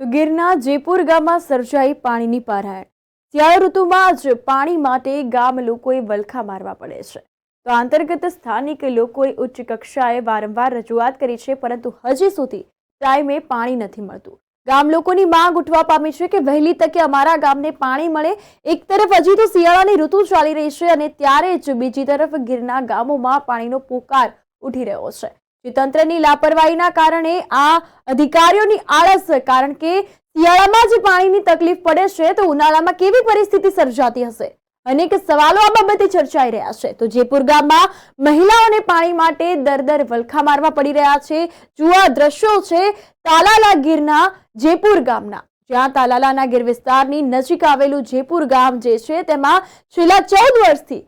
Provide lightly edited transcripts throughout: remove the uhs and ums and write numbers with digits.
તો ગીરના જેપુર ગામમાં સર્જાઈ પાણીની પારાયણ। શિયાળા ઋતુમાં જ પાણી માટે ગામ લોકોએ વલખા મારવા પડે છે। તો અંતર્ગત સ્થાનિક લોકોએ ઉચ્ચ કક્ષાએ વારંવાર રજૂઆત કરી છે, પરંતુ હજી સુધી ટાઈમે પાણી નથી મળતું। ગામ લોકોની માંગ ઉઠવા પામી છે કે વહેલી તકે અમારા ગામને પાણી મળે। એક તરફ હજી તો શિયાળાની ઋતુ ચાલી રહી છે અને ત્યારે જ બીજી તરફ ગીરના ગામોમાં પાણીનો પોકાર ઉઠી રહ્યો છે। તંત્રની લાપરવાહીના કારણે આ અધિકારીઓની આળસ, કારણ કે શિયાળામાં જ પાણીની તકલીફ પડે છે તો ઉનાળામાં કેવી પરિસ્થિતિ સર્જાતી હશે? અનેક સવાલો આ બાબતે ચર્ચાઈ રહ્યા છે। તો જેપુર ગામમાં મહિલાઓને પાણી માટે દર વલખા મારવા પડી રહ્યા છે। જુઓ આ દ્રશ્યો છે તાલાલા ગીરના જેપુર ગામના, જ્યાં તાલાલાના ગીર વિસ્તારની નજીક આવેલું જેપુર ગામ જે છે તેમાં છેલ્લા 14 વર્ષથી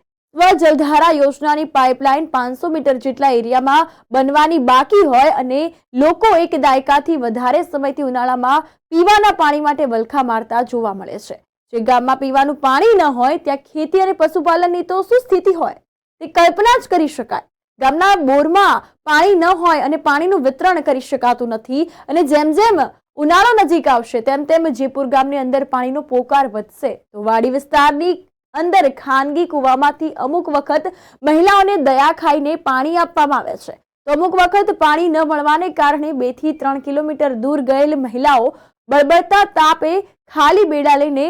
જલધારા યોજનાની પાઇપલાઇન 500 મીટર જેટલા એરિયામાં બનવાની બાકી હોય અને લોકો એક દાયકાથી વધારે સમયથી ઉનાળામાં પીવાના પાણી માટે વલખા મારતા જોવા મળે છે। જે ગામમાં પીવાનું પાણી ન હોય ત્યાં ખેતી અને પશુપાલનની તો શું સ્થિતિ હોય તે કલ્પના જ કરી શકાય। ગામના બોરમાં પાણી ન હોય અને પાણીનું વિતરણ કરી શકાતું નથી અને જેમ જેમ ઉનાળો નજીક આવશે તેમ તેમ જેપુર ગામની અંદર પાણીનો પોકાર વધશે। તો વાડી વિસ્તારની અંદર ખાનગી કુવામાંથી અમુક વખત મહિલાઓને દયા ખાઈને પાણી આપવામાં આવે છે, તો અમુક વખત પાણી ન મળવાને કારણે 2 થી 3 કિલોમીટર દૂર ગયેલ મહિલાઓ બળબળતા તાપે ખાલી બેડા લઈને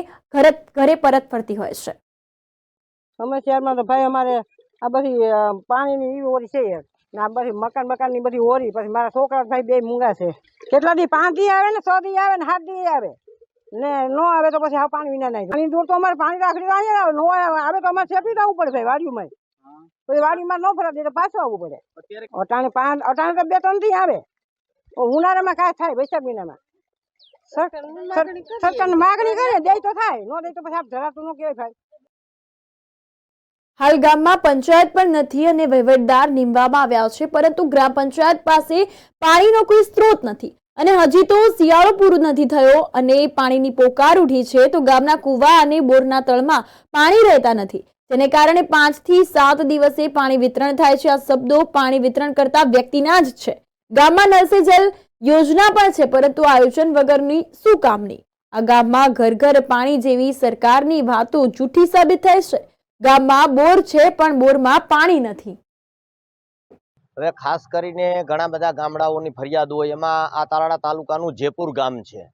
ઘરે પરત ફરતી હોય છે। સમસ્યામાં તો ભાઈ અમારે આ બધી પાણીની એવી ઓરી છે ને આ બધી મકાનની બધી ઓરી, પછી મારા છોકરા ભાઈ 2 મૂંગા છે। કેટલા દી 5 દી આવે ને 6 દી આવે ને 7 દી આવે ને નો આવે તો પછી આ પાણી વિના નહીં। પાણી દૂર તો અમારે પાણી રાખડી વાળીએ આવે, નો આવે તો અમારે સેફટી જવું પડે ભાઈ વાડીમાં, પછી વાડીમાં ન ફરા દે તો પાછું આવવું પડે। અટાણે તો 2-3 દી આવે, ઉનાળામાં કાંઈ થાય વૈશાખ મહિનામાં સરકારને માગણી કરે દે તો થાય, ન દે તો પછી આપ ધરાતું ન કેવાય ભાઈ। હાલ ગામમાં પંચાયત પણ નથી અને વહીવટદાર નીમવામાં આવ્યા છે, પરંતુ ગ્રામ પંચાયત પાસે પાણીનો કોઈ સ્ત્રોત નથી અને હજી તો શિયાળો પૂરો નથી થયો અને પાણીની પોકાર ઉઠી છે। તો ગામના કુવા અને બોરના તળમાં પાણી રહેતા નથી, જેને કારણે 5 થી 7 દિવસે પાણી વિતરણ થાય છે। આ શબ્દો પાણી વિતરણ કરતા વ્યક્તિના જ છે। ગામમાં નળ સે જલ યોજના પણ છે, પરંતુ આયોજન વગરની શું કામની? આ ગામમાં ઘર પાણી જેવી સરકારની વાતો જૂઠી સાબિત થાય છે। ગામમાં બોર છે પણ બોરમાં પાણી નથી। હવે ખાસ કરીને ઘણા બધા ગામડાઓની ફરિયાદ હોય, એમાં આ તાલાળા તાલુકાનું જેપુર ગામ છે।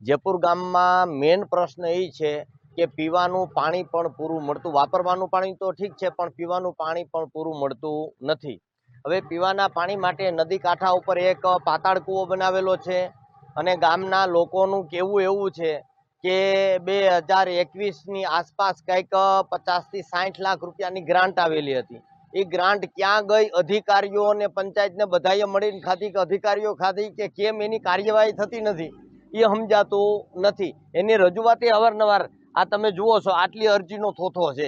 જેપુર ગામમાં મેઇન પ્રશ્ન એ છે કે પીવાનું પાણી પણ પૂરું મળતું, વાપરવાનું પાણી તો ઠીક છે પણ પીવાનું પાણી પણ પૂરું મળતું નથી। હવે પીવાના પાણી માટે નદી કાંઠા ઉપર એક પાતાળ કૂવો બનાવેલો છે અને ગામના લોકોનું કહેવું એવું છે કે 2021ની આસપાસ કંઈક 50 થી 60 લાખ રૂપિયાની ગ્રાન્ટ આવેલી હતી। એ ગ્રાન્ટ ક્યાં ગઈ? અધિકારીઓ અને પંચાયતને બધાએ મળીને ખાધી કે અધિકારીઓ ખાધી કે કેમ એની કાર્યવાહી થતી નથી એ સમજાતું નથી। એની રજૂઆતે અવારનવાર આ તમે જુઓ છો, આટલી અરજીનો થોથો છે,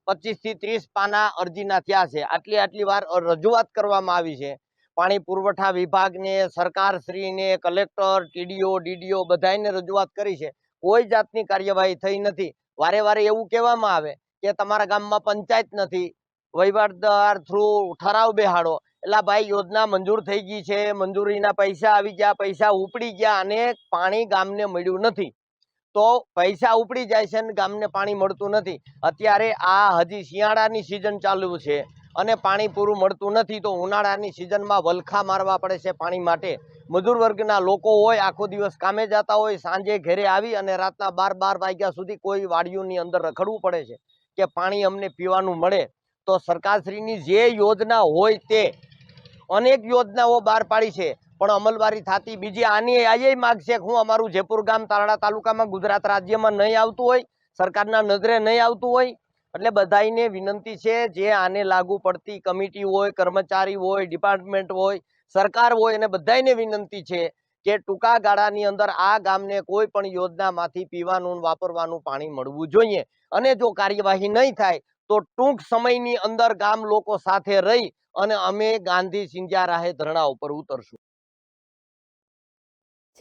25 થી 30 પાના અરજીના થયા છે, આટલી વાર રજૂઆત કરવામાં આવી છે। પાણી પુરવઠા વિભાગને, સરકારશ્રીને, કલેક્ટર, ટીડીઓ, ડીડીઓ બધાને રજૂઆત કરી છે, કોઈ જાતની કાર્યવાહી થઈ નથી। વારે એવું કહેવામાં આવે કે તમારા ગામમાં પંચાયત નથી, વહીવટદાર થ્રુ ઠરાવ બેહાડો। એટલે ભાઈ યોજના મંજૂર થઈ ગઈ છે, મંજૂરીના પૈસા આવી ગયા, પૈસા ઉપડી ગયા અને પાણી ગામને મળ્યું નથી। તો પૈસા ઉપડી જાય છે અને ગામને પાણી મળતું નથી। અત્યારે આ હજી શિયાળાની સિઝન ચાલુ છે અને પાણી પૂરું મળતું નથી, તો ઉનાળાની સિઝનમાં વલખા મારવા પડે છે પાણી માટે। મજૂર વર્ગના લોકો હોય, આખો દિવસ કામે જતા હોય, સાંજે ઘરે આવી અને રાતના 12 વાગ્યા સુધી કોઈ વાડીઓની અંદર રખડવું પડે છે કે પાણી અમને પીવાનું મળે। તો સરકારશ્રીની જે યોજના હોય તે અનેક યોજનાઓ બહાર પાડી છે પણ અમલવારી થતી બીજી। આની આ માગ છે કે હું અમારું જેપુર ગામ તાલાળા તાલુકામાં ગુજરાત રાજ્યમાં નહીં આવતું હોય, સરકારના નજરે નહીં આવતું હોય, એટલે બધાને વિનંતી છે જે આને લાગુ પડતી કમિટી હોય, કર્મચારી હોય, ડિપાર્ટમેન્ટ હોય, સરકાર હોય, અને બધાને વિનંતી છે કે ટૂંકા ગાળાની અંદર આ ગામને કોઈ પણ યોજનામાંથી પીવાનું વાપરવાનું પાણી મળવું જોઈએ। અને જો કાર્યવાહી નહીં થાય તો ટૂંક સમયની અંદર ગામ લોકો સાથે રહી અને અમે ગાંધી સિંધિયા રાહે ધરણા ઉપર ઉતરશું।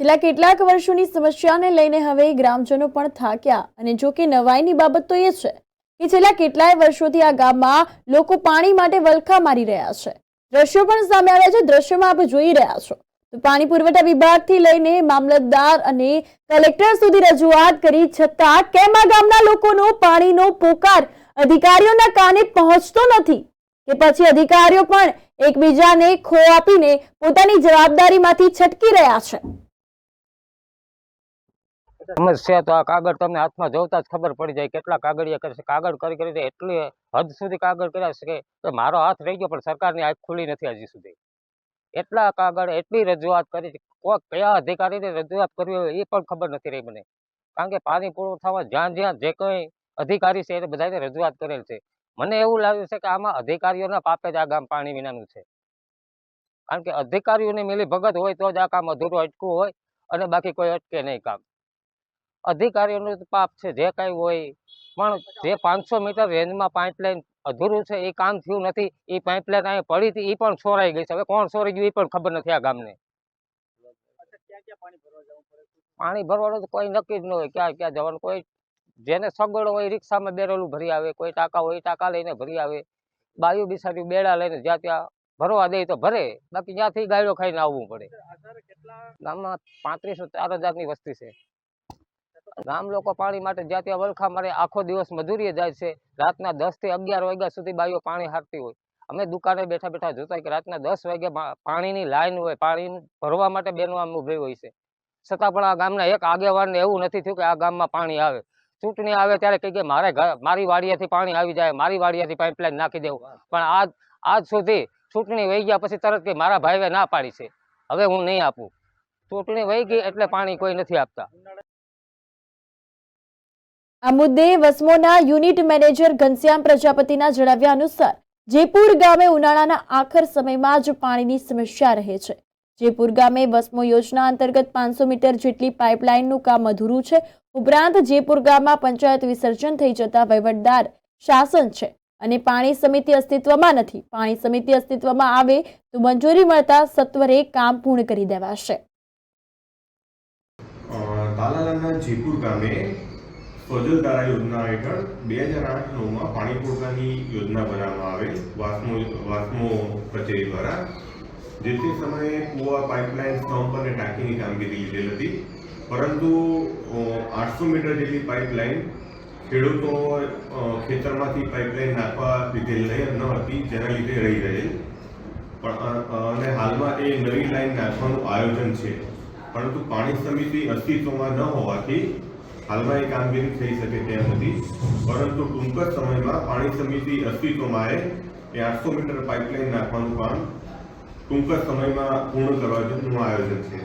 છેલ્લા કેટલાક વર્ષોની સમસ્યાને લઈને હવે ગ્રામજનો પણ થાક્યા અને જો કે નવાઈની બાબત તો એ છે કે છેલ્લા કેટલાય વર્ષોથી આ ગામમાં લોકો પાણી માટે વલખા મારી રહ્યા છે। દ્રશ્યો પણ સામે આવ્યા છે। દ્રશ્યોમાં આપ જોઈ રહ્યા છો તો પાણી પુરવઠા વિભાગથી લઈને મામલતદાર અને કલેક્ટર સુધી રજૂઆત કરી છતાં કેમ આ ગામના લોકોનો પાણીનો પોકાર અધિકારીઓના કાને પહોંચતો નથી કે પછી અધિકારીઓ પણ એકબીજાને ખો આપીને પોતાની જવાબદારીમાંથી છટકી રહ્યા છે? સમસ્યા તો આ કાગળ તમને હાથમાં જોતા જ ખબર પડી જાય કેટલા કાગળિયા કરશે. કાગળ કરી એટલી હદ સુધી કાગળ કર્યા છે કે મારો હાથ રહી ગયો પણ સરકારની આંખ ખુલી નથી હજી સુધી. એટલા કાગળ, એટલી રજૂઆત કરી, કોઈ કયા અધિકારીને રજૂઆત કરવી હોય એ પણ ખબર નથી રહી મને. કારણ કે પાણી પૂરું થવા જ્યાં જ્યાં જે કોઈ અધિકારી છે એને બધાને રજૂઆત કરેલ છે. મને એવું લાગે છે કે આમાં અધિકારીઓના પાપે જ આ ગામ પાણી વિનાનું છે. કારણ કે અધિકારીઓની મિલી ભગત હોય તો જ આ કામ અધૂરું અટકવું હોય, અને બાકી કોઈ અટકે નહીં કામ. અધિકારીઓનું પાપ છે જે કઈ હોય, પણ જે 500 મીટર રેન્જમાં પાઇપલાઇન અધૂરું છે એ કામ થયું નથી. એ પાઇપલાઇન અહીં પડી હતી એ પણ ચોરાઈ ગઈ છે. હવે કોણ ચોરાઈ ગયું એ પણ ખબર નથી આ ગામને. પાણી ભરવાનું તો કોઈ નક્કી જ ન હોય ક્યાં ક્યાં જવાનું. કોઈ જેને સગવડ હોય રિક્ષામાં બેરેલું ભરી આવે, કોઈ ટાંકા હોય ટાંકા લઈને ભરી આવે, બાયું બિસારી બેડા લઈને જ્યાં ત્યાં ભરવા દે તો ભરે, બાકી જ્યાંથી ગાયડો ખાઈને આવવું પડે. ગામમાં 35-40 હજારની વસ્તી છે. ગામ લોકો પાણી માટે જ્યાં ત્યાં વલખા મારે આખો દિવસ મજૂરીએ જાય છે. રાતના 10 થી 11 વાગ્યા સુધી બાઈઓ પાણી હારતી હોય. અમે દુકાને બેઠા બેઠા જોતા કે રાતના 10 વાગ્યા પાણીની લાઈન હોય, પાણી ભરવા માટે બેનો આમ ઉભી હોય છે. છતાં પણ આ ગામના એક આગેવાનને એવું નથી થયું કે આ ગામમાં પાણી આવે. ચૂંટણી આવે ત્યારે કહે કે મારી વાડિયાથી પાણી આવી જાય, મારી વાડિયાથી પાઇપલાઇન નાખી દેવું. પણ આજ સુધી ચૂંટણી વહી ગયા પછી તરત કે મારા ભાઈએ ના પાડી છે, હવે હું નહીં આપું. ચૂંટણી વહી ગઈ એટલે પાણી કોઈ નથી આપતા. આ મુદ્દે વસમોના યુનિટ મેનેજર ઘનશ્યામ પ્રજાપતિના જણાવ્યા અનુસાર જેપુર ગામે ઉનાળાના આખર સમયમાં જ પાણીની સમસ્યા રહે છે. જેપુર ગામે વસમો યોજના અંતર્ગત 500 મીટર જેટલી પાઇપલાઇનનું કામ અધૂરું છે. ઉપરાંત જેપુર ગામમાં પંચાયત વિસર્જન થઈ જતા વહીવટદાર શાસન છે અને પાણી સમિતિ અસ્તિત્વમાં નથી. પાણી સમિતિ અસ્તિત્વમાં આવે તો મંજૂરી મળતા સત્વરે કામ પૂર્ણ કરી દેવાશે. તાલાલાના જેપુર ગામે સ્વજલ ધારા યોજના હેઠળ 2008-9માં પાણી પુરવઠાની યોજના બનાવવામાં આવેલ વાસ્મો કચેરી દ્વારા. જે તે સમયે કુવા, પાઇપલાઇન, સ્તંભ અને ટાંકીની કામગીરી લીધેલ હતી. પરંતુ 800 મીટર જેટલી પાઇપલાઇન ખેડૂતો ખેતરમાંથી પાઇપલાઇન નાખવા લીધેલ ન હતી, જેના લીધે રહી ગયેલ. અને હાલમાં એ નવી લાઈન નાખવાનું આયોજન છે, પરંતુ પાણી સમિતિ અસ્તિત્વમાં ન હોવાથી હાલમાં એ કામગીરી થઈ શકે તેમ નથી. પરંતુ ટૂંક જ સમયમાં પાણી સમિતિ અસ્તિત્વમાં આવે એ 800 મીટર પાઇપલાઇન નાખવાનું કામ ટૂંક જ સમયમાં પૂર્ણ કરવાનું આયોજન છે.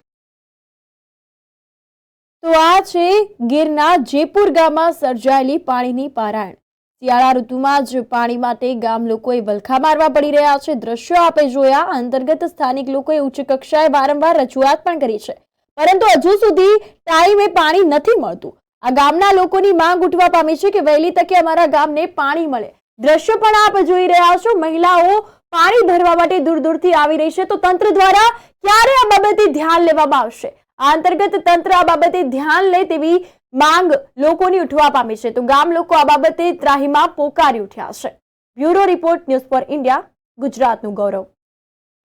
તો આ છે ગીરના જેપુર ગામમાં સર્જાયેલી પાણીની પારાયણ. શિયાળા ઋતુમાં જ પાણી માટે ગામ લોકોએ વલખા મારવા પડી રહ્યા છે. દ્રશ્યો આપે જોયા. અંતર્ગત સ્થાનિક લોકોએ ઉચ્ચ કક્ષાએ વારંવાર રજૂઆત પણ કરી છે, પરંતુ હજુ સુધી ટાઈમે પાણી નથી મળતું. આ ગામના લોકોની માંગ ઉઠવા પામી છે કે વહેલી તકે અમારા ગામને પાણી મળે. દ્રશ્યો પણ આપ જોઈ રહ્યા છો. મહિલાઓ પાણી ભરવા માટે દૂર દૂરથી આવી રહી છે. તો તંત્ર દ્વારા ક્યારે આ બાબતે ધ્યાન લેવામાં આવશે? આ અંતર્ગત તંત્ર આ બાબતે ધ્યાન લે તેવી માંગ લોકોની ઉઠવા પામી છે. તો ગામ લોકો આ બાબતે ત્રાહીમામ પોકારી ઉઠ્યા છે. Bureau report, news for India, ગુજરાતનું ગૌરવ.